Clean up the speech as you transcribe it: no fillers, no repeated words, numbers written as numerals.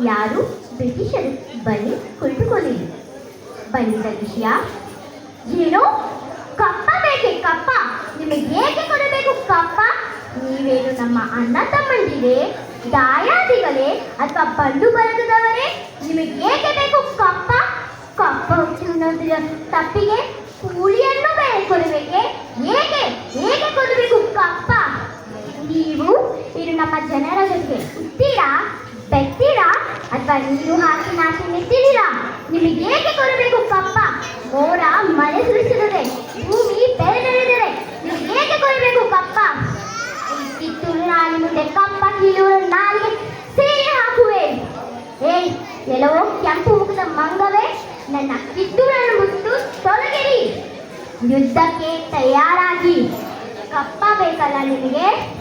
ಯಾರು ಬ್ರಿಟಿಷರು ಬನ್ನಿ ಕುಳಿತುಕೊಳ್ಳಿ. ಬಂದಿದ್ದ ವಿಷಯ ಏನು? ಕಪ್ಪ ಬೇಕೆ? ಕಪ್ಪ ನಿಮಗೆ ಏಕೆ ಕೊಡಬೇಕು ಕಪ್ಪ? ನೀವೇನು ನಮ್ಮ ಅಣ್ಣ ತಮ್ಮಂದಿರೇ, ದಾಯಾದಿಗಳೇ ಅಥವಾ ಬಂಧು ಬಳಗದವರೇ? ನಿಮಗೆ ಏಕೆ ಬೇಕು ಕಪ್ಪ? ಕಪ್ಪ ತಿನ್ನೋದ್ರ ತಪ್ಪಿಗೆ ಕೂಲಿಯನ್ನು ಬೇರೆ ಕೊಡಬೇಕೆ? ಏಕೆ ಏಕೆ ಕೊಡಬೇಕು ಕಪ್ಪ? ನೀವು ಇದು ನಮ್ಮ ಜನರ ಜೊತೆಗೆ ಹುತ್ತೀರಾ, ಬೆತ್ತೀರಾ ಅಥವಾ ನೀರು ಹಾಕಿ ನಾಟಿ ನೆತ್ತಿದ್ದೀರಾ? ನಿಮಗೆ ಏಕೆ ಕೊಡಬೇಕು ಕಪ್ಪ? ಮೋಡ ಮಳೆ ಸುರಿಸಿದರೆ, ಭೂಮಿ ಬೆಳೆದಿರಿದರೆ ನಿಮಗೆ ಏಕೆ ಕೊಡಬೇಕು ಕಪ್ಪ? ಈ ಕಿತ್ತೂರು ರಾಣಿ ಮುಂದೆ ಕಪ್ಪ ಕೀಳುವ ನಾಲಿಗೆ ಸೇರಿ ಹಾಕುವೆ. ಏಯ್ ಎಲ್ಲವೋ ಕೆಂಪು ಮುಖದ ಮಂಗವೇ, ನನ್ನ ಕಿತ್ತೂರನ್ನು ಮುಟ್ಟು ತೊಲಗಿರಿ. ಯುದ್ಧಕ್ಕೆ ತಯಾರಾಗಿ. ಕಪ್ಪ ಬೇಕಲ್ಲ ನಿಮಗೆ?